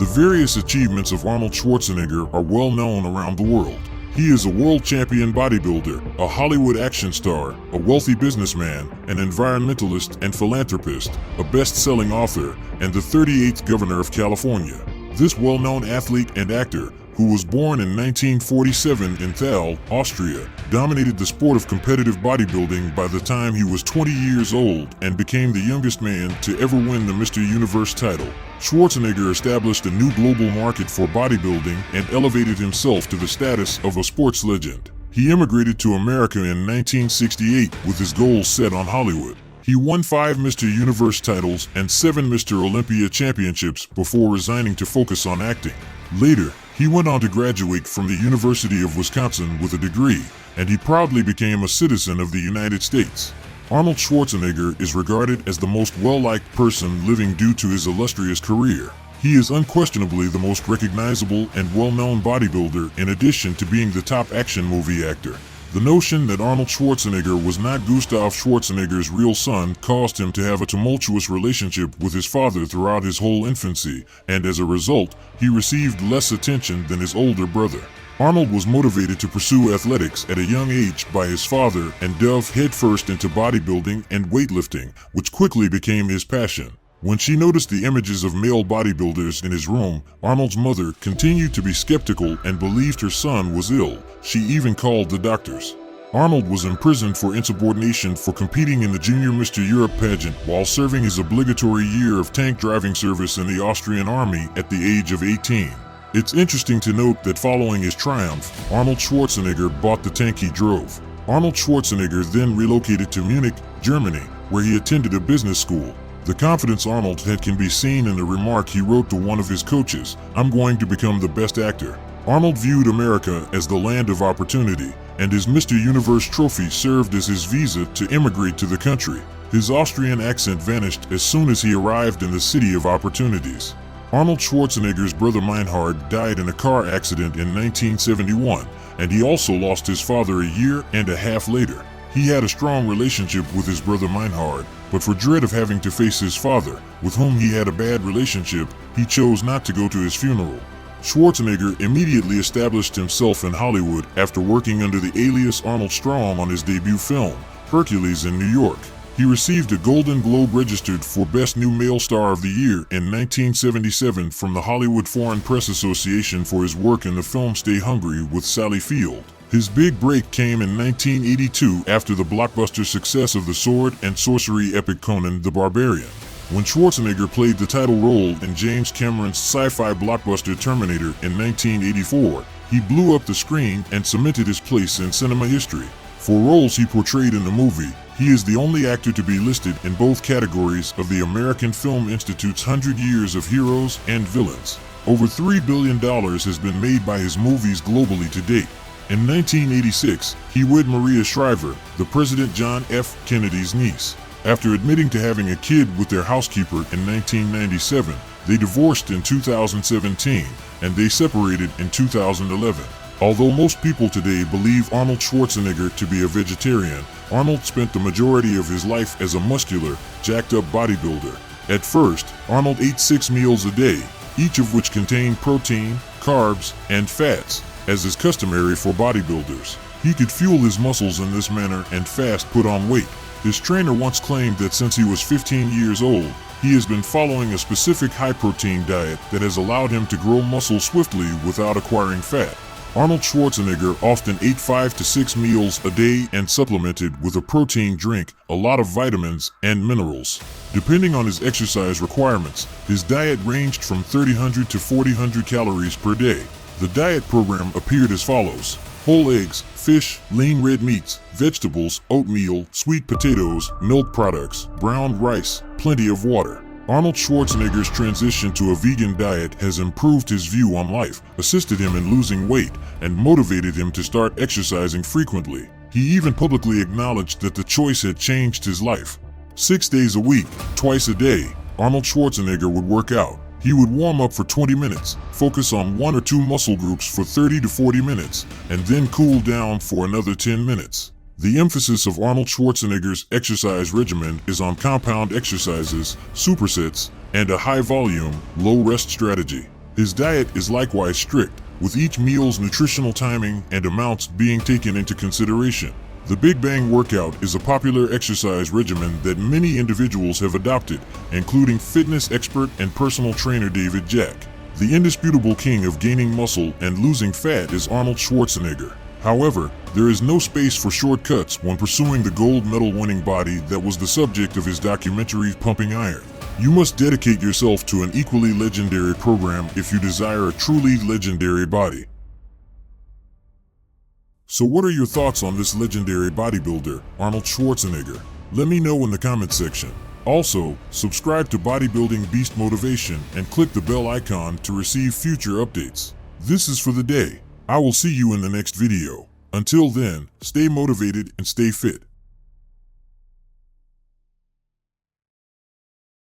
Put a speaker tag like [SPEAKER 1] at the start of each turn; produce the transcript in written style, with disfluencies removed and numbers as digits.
[SPEAKER 1] The various achievements of Arnold Schwarzenegger are well known around the world. He is a world champion bodybuilder, a Hollywood action star, a wealthy businessman, an environmentalist and philanthropist, a best-selling author, and the 38th governor of California. This well-known athlete and actor, who was born in 1947 in Thal, Austria, dominated the sport of competitive bodybuilding by the time he was 20 years old and became the youngest man to ever win the Mr. Universe title. Schwarzenegger established a new global market for bodybuilding and elevated himself to the status of a sports legend. He immigrated to America in 1968 with his goals set on Hollywood. He won 5 Mr. Universe titles and 7 Mr. Olympia championships before resigning to focus on acting. Later, he went on to graduate from the University of Wisconsin with a degree, and he proudly became a citizen of the United States. Arnold Schwarzenegger is regarded as the most well-liked person living due to his illustrious career. He is unquestionably the most recognizable and well-known bodybuilder in addition to being the top action movie actor. The notion that Arnold Schwarzenegger was not Gustav Schwarzenegger's real son caused him to have a tumultuous relationship with his father throughout his whole infancy, and as a result, he received less attention than his older brother. Arnold was motivated to pursue athletics at a young age by his father and dove headfirst into bodybuilding and weightlifting, which quickly became his passion. When she noticed the images of male bodybuilders in his room, Arnold's mother continued to be skeptical and believed her son was ill. She even called the doctors. Arnold was imprisoned for insubordination for competing in the Junior Mr. Europe pageant while serving his obligatory year of tank driving service in the Austrian army at the age of 18. It's interesting to note that following his triumph, Arnold Schwarzenegger bought the tank he drove. Arnold Schwarzenegger then relocated to Munich, Germany, where he attended a business school. The confidence Arnold had can be seen in the remark he wrote to one of his coaches, "I'm going to become the best actor." Arnold viewed America as the land of opportunity, and his Mr. Universe trophy served as his visa to immigrate to the country. His Austrian accent vanished as soon as he arrived in the city of opportunities. Arnold Schwarzenegger's brother Meinhard died in a car accident in 1971, and he also lost his father a year and a half later. He had a strong relationship with his brother Meinhard, but for dread of having to face his father, with whom he had a bad relationship, he chose not to go to his funeral. Schwarzenegger immediately established himself in Hollywood after working under the alias Arnold Strong on his debut film, Hercules in New York. He received a Golden Globe registered for Best New Male Star of the Year in 1977 from the Hollywood Foreign Press Association for his work in the film Stay Hungry with Sally Field. His big break came in 1982 after the blockbuster success of the sword and sorcery epic Conan the Barbarian. When Schwarzenegger played the title role in James Cameron's sci-fi blockbuster Terminator in 1984, he blew up the screen and cemented his place in cinema history. For roles he portrayed in the movie, he is the only actor to be listed in both categories of the American Film Institute's 100 Years of Heroes and Villains. Over $3 billion has been made by his movies globally to date. In 1986, he wed Maria Shriver, the President John F. Kennedy's niece. After admitting to having a kid with their housekeeper in 1997, they divorced in 2017, and they separated in 2011. Although most people today believe Arnold Schwarzenegger to be a vegetarian, Arnold spent the majority of his life as a muscular, jacked-up bodybuilder. At first, Arnold ate 6 meals a day, each of which contained protein, carbs, and fats, as is customary for bodybuilders. He could fuel his muscles in this manner and fast put on weight. His trainer once claimed that since he was 15 years old, he has been following a specific high-protein diet that has allowed him to grow muscle swiftly without acquiring fat. Arnold Schwarzenegger often ate 5 to 6 meals a day and supplemented with a protein drink, a lot of vitamins, and minerals. Depending on his exercise requirements, his diet ranged from 3,000 to 4,000 calories per day. The diet program appeared as follows: whole eggs, fish, lean red meats, vegetables, oatmeal, sweet potatoes, milk products, brown rice, plenty of water. Arnold Schwarzenegger's transition to a vegan diet has improved his view on life, assisted him in losing weight, and motivated him to start exercising frequently. He even publicly acknowledged that the choice had changed his life. 6 days a week, twice a day, Arnold Schwarzenegger would work out. He would warm up for 20 minutes, focus on 1 or 2 muscle groups for 30 to 40 minutes, and then cool down for another 10 minutes. The emphasis of Arnold Schwarzenegger's exercise regimen is on compound exercises, supersets, and a high-volume, low-rest strategy. His diet is likewise strict, with each meal's nutritional timing and amounts being taken into consideration. The Big Bang workout is a popular exercise regimen that many individuals have adopted, including fitness expert and personal trainer David Jack. The indisputable king of gaining muscle and losing fat is Arnold Schwarzenegger. However, there is no space for shortcuts when pursuing the gold medal-winning body that was the subject of his documentary Pumping Iron. You must dedicate yourself to an equally legendary program if you desire a truly legendary body. So what are your thoughts on this legendary bodybuilder, Arnold Schwarzenegger? Let me know in the comment section. Also, subscribe to Bodybuilding Beast Motivation and click the bell icon to receive future updates. This is for the day. I will see you in the next video. Until then, stay motivated and stay fit.